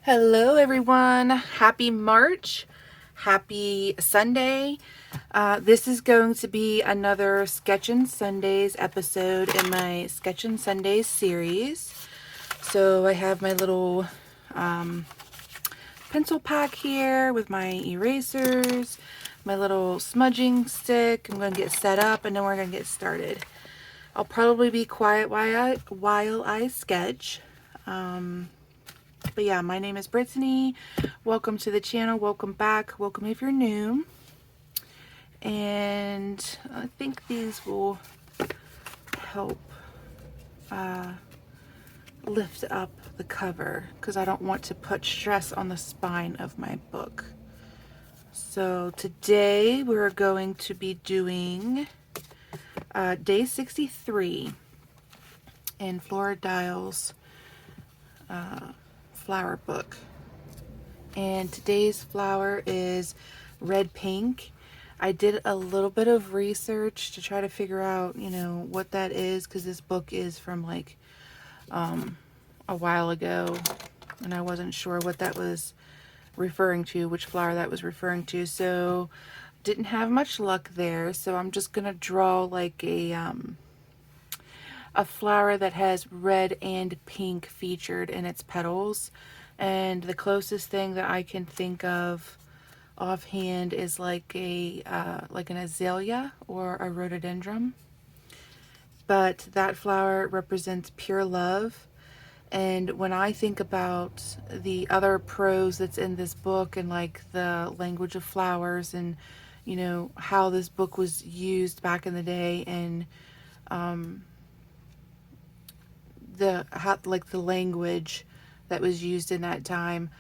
Hello everyone, happy March, happy Sunday. This is going to be another Sketchin Sundays episode in my Sketchin Sundays series. So I have my little pencil pack here with my erasers, my little smudging stick. I'm going to get set up and then we're going to get started. I'll probably be quiet while I sketch. But yeah, my name is Brittany. Welcome to the channel. Welcome back. Welcome if you're new. And I think these will help lift up the cover because I don't want to put stress on the spine of my book. So today we're going to be doing day 63 in Flora Dial's flower book. And today's flower is red pink. I did a little bit of research to try to figure out, what that is, because this book is from like a while ago and I wasn't sure what that was referring to, which flower that was referring to. So didn't have much luck there. So I'm just gonna draw like a flower that has red and pink featured in its petals, and the closest thing that I can think of offhand is like an azalea or a rhododendron. But that flower represents pure love, and when I think about the other prose that's in this book and like the language of flowers and how this book was used back in the day, and the language that was used in that time,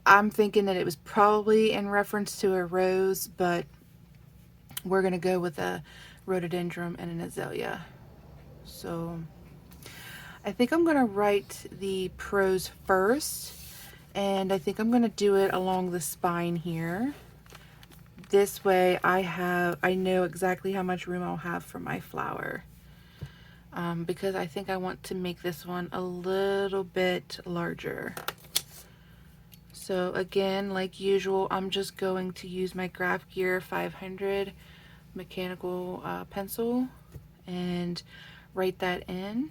I'm thinking that it was probably in reference to a rose, but we're gonna go with a rhododendron and an azalea. So I think I'm gonna write the prose first, and I think I'm gonna do it along the spine here. This way I know exactly how much room I'll have for my flower. Because I think I want to make this one a little bit larger. So again, like usual, I'm just going to use my Graph Gear 500 mechanical pencil and write that in.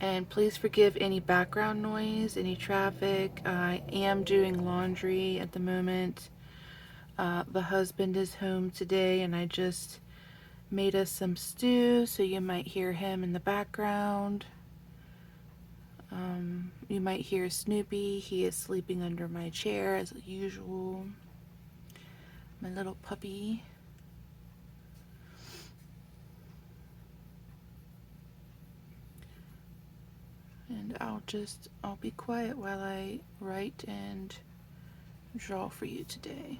And please forgive any background noise, any traffic. I am doing laundry at the moment. The husband is home today and I just made us some stew, so you might hear him in the background. You might hear Snoopy. He is sleeping under my chair as usual. My little puppy. And I'll be quiet while I write and draw for you today.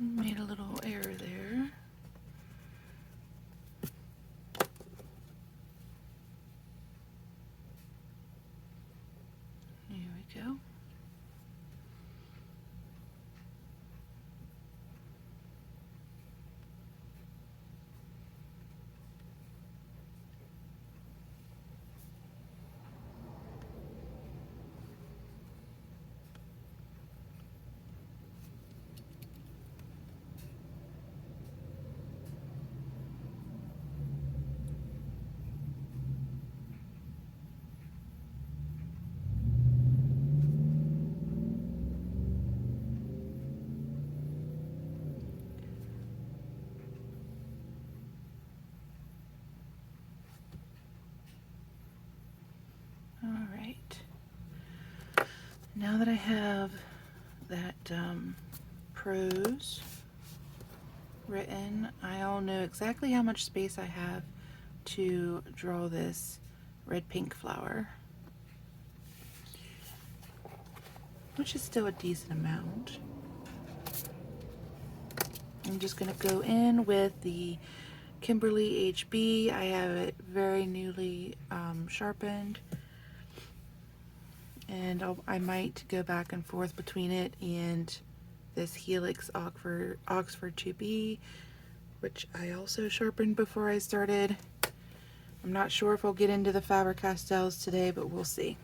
Made a little error there. Here we go. Now that I have that prose written, I'll know exactly how much space I have to draw this red pink flower, which is still a decent amount. I'm just going to go in with the Kimberly HB. I have it very newly sharpened, and I might go back and forth between it and this Helix Oxford 2B, which I also sharpened before I started. I'm not sure if I'll get into the Faber-Castells today, but we'll see.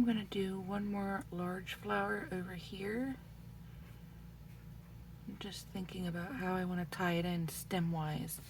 going to do one more large flower over here. I'm just thinking about how I want to tie it in stem-wise.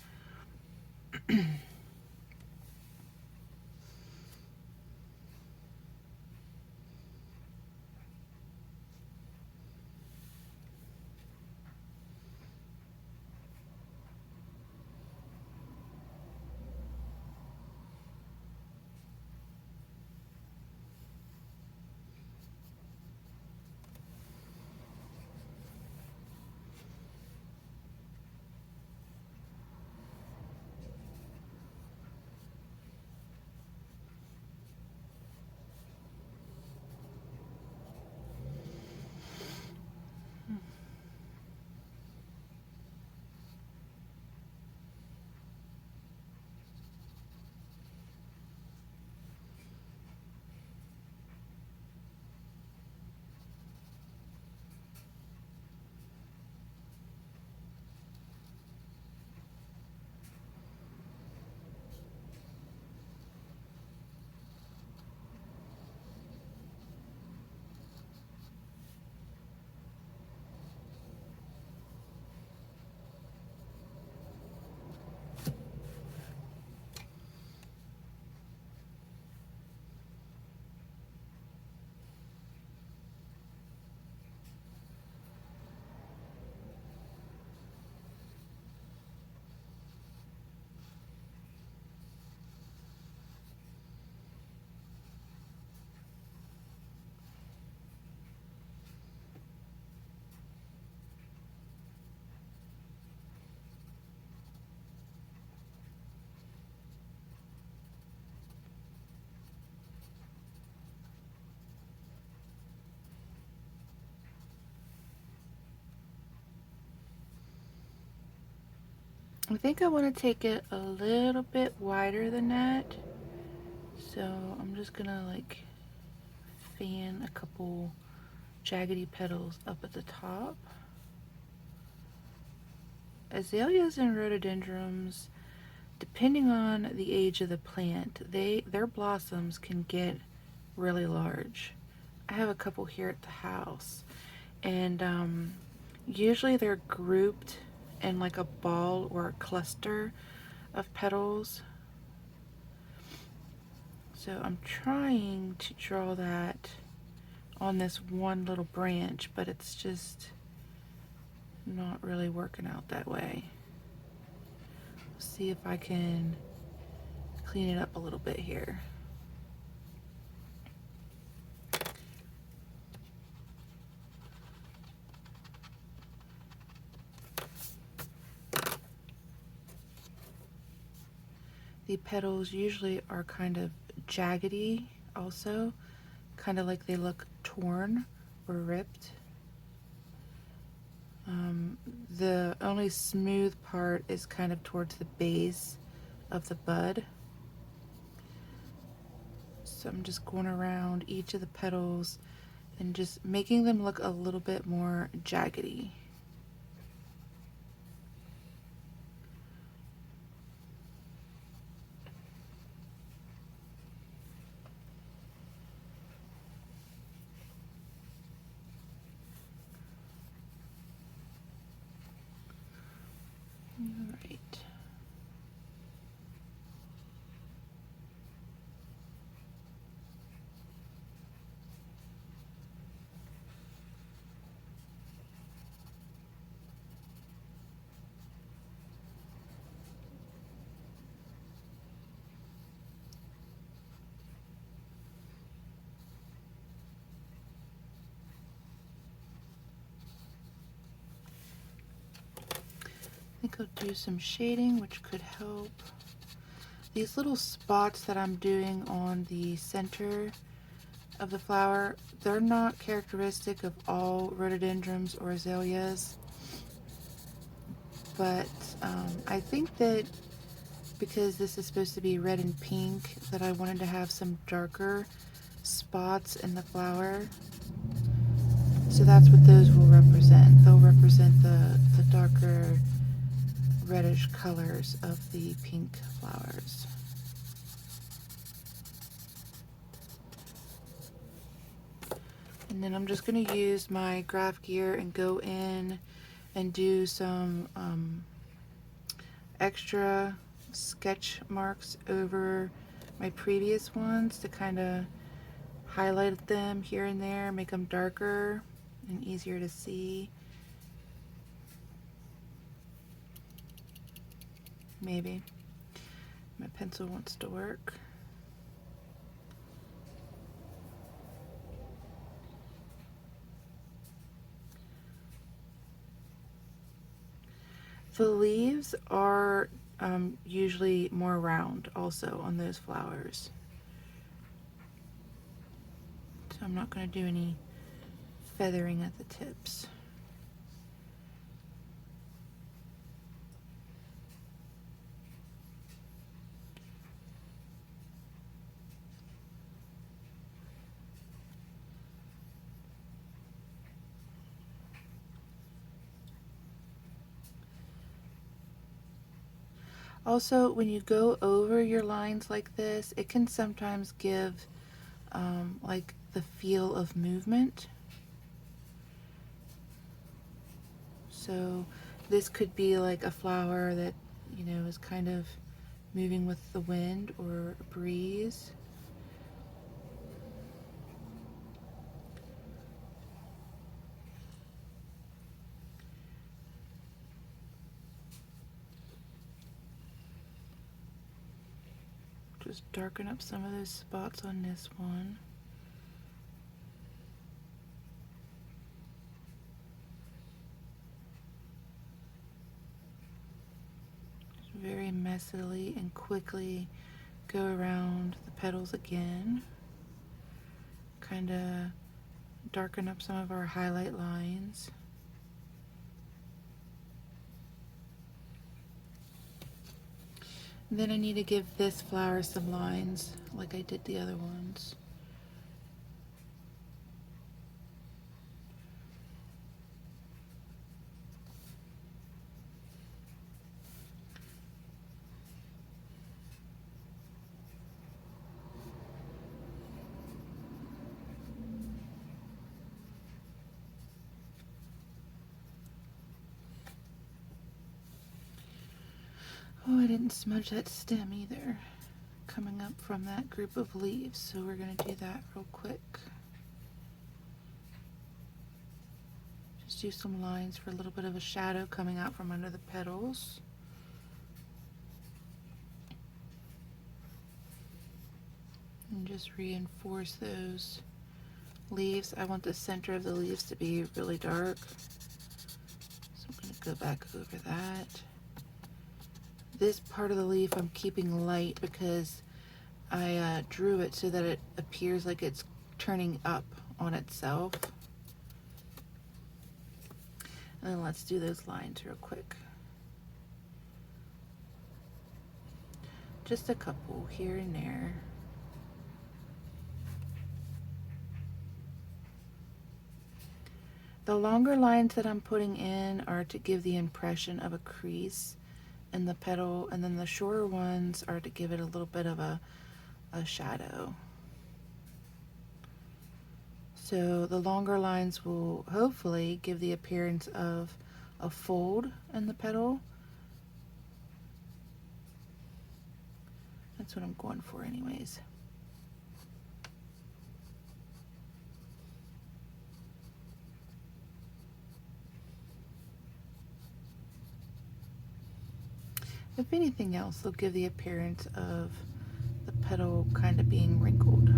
I think I want to take it a little bit wider than that. So I'm just gonna like fan a couple jaggedy petals up at the top. Azaleas and rhododendrons, depending on the age of the plant, their blossoms can get really large. I have a couple here at the house, and usually they're grouped in like a ball or a cluster of petals. So I'm trying to draw that on this one little branch, but it's just not really working out that way. See if I can clean it up a little bit here. The petals usually are kind of jaggedy also, kind of like they look torn or ripped. The only smooth part is kind of towards the base of the bud. So I'm just going around each of the petals and just making them look a little bit more jaggedy. All right. I think I'll do some shading, which could help. These little spots that I'm doing on the center of the flower, they're not characteristic of all rhododendrons or azaleas, but I think that because this is supposed to be red and pink, that I wanted to have some darker spots in the flower. So that's what those will represent. They'll represent the darker reddish colors of the pink flowers. And then I'm just going to use my graph gear and go in and do some extra sketch marks over my previous ones to kind of highlight them here and there, make them darker and easier to see. Maybe. My pencil wants to work. The leaves are usually more round also on those flowers. So I'm not going to do any feathering at the tips. Also, when you go over your lines like this, it can sometimes give like the feel of movement. So this could be like a flower that, you know, is kind of moving with the wind or a breeze. Just darken up some of those spots on this one. Just very messily and quickly go around the petals again. Kind of darken up some of our highlight lines. And then I need to give this flower some lines like I did the other ones. Oh, I didn't smudge that stem either, coming up from that group of leaves, so we're going to do that real quick. Just do some lines for a little bit of a shadow coming out from under the petals. And just reinforce those leaves. I want the center of the leaves to be really dark, so I'm going to go back over that. This part of the leaf I'm keeping light because I drew it so that it appears like it's turning up on itself. And then let's do those lines real quick. Just a couple here and there. The longer lines that I'm putting in are to give the impression of a crease in the petal, and then the shorter ones are to give it a little bit of a shadow. So the longer lines will hopefully give the appearance of a fold in the petal. That's what I'm going for anyways. If anything else, they'll give the appearance of the petal kind of being wrinkled.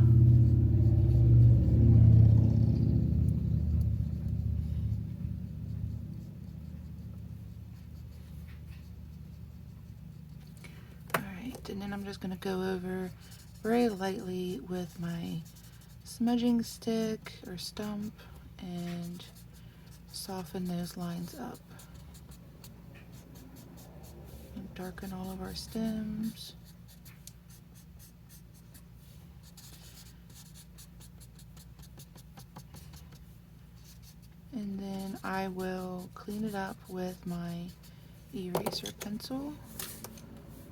Alright, and then I'm just going to go over very lightly with my smudging stick or stump and soften those lines up. And darken all of our stems. And then I will clean it up with my eraser pencil.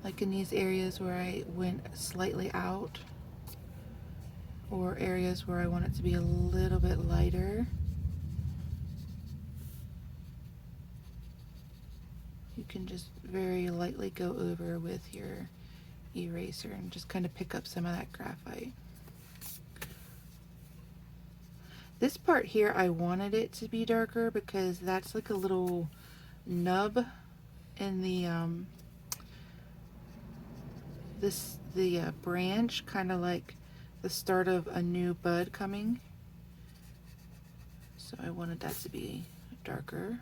Like in these areas where I went slightly out, or areas where I want it to be a little bit lighter, you can just very lightly go over with your eraser and just kind of pick up some of that graphite. This part here, I wanted it to be darker because that's like a little nub in the branch, kind of like the start of a new bud coming. So I wanted that to be darker.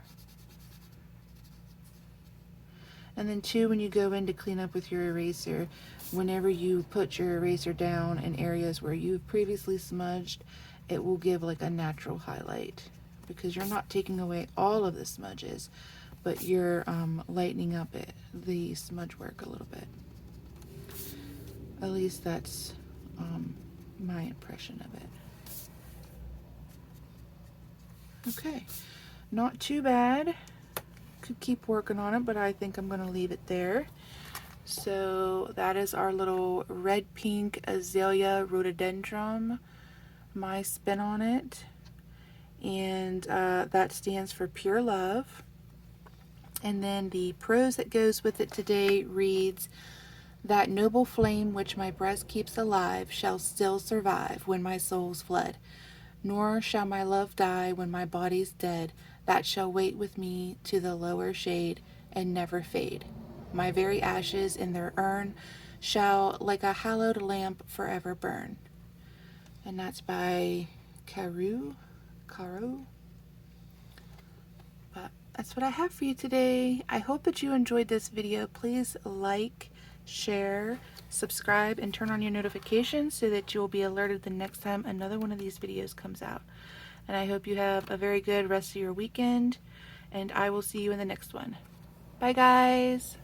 And then too, when you go in to clean up with your eraser, whenever you put your eraser down in areas where you've previously smudged, it will give like a natural highlight, because you're not taking away all of the smudges, but you're lightening up the smudge work a little bit. At least that's my impression of it. Okay, not too bad. Could keep working on it, but I think I'm going to leave it there. So that is our little red pink azalea rhododendron, my spin on it, and that stands for pure love. And then the prose that goes with it today reads, "That noble flame which my breast keeps alive shall still survive when my soul's fled, nor shall my love die when my body's dead. That shall wait with me to the lower shade and never fade. My very ashes in their urn shall like a hallowed lamp forever burn." And that's by Caro. But that's what I have for you today. I hope that you enjoyed this video. Please like, share, subscribe, and turn on your notifications so that you'll be alerted the next time another one of these videos comes out. And I hope you have a very good rest of your weekend, and I will see you in the next one. Bye guys!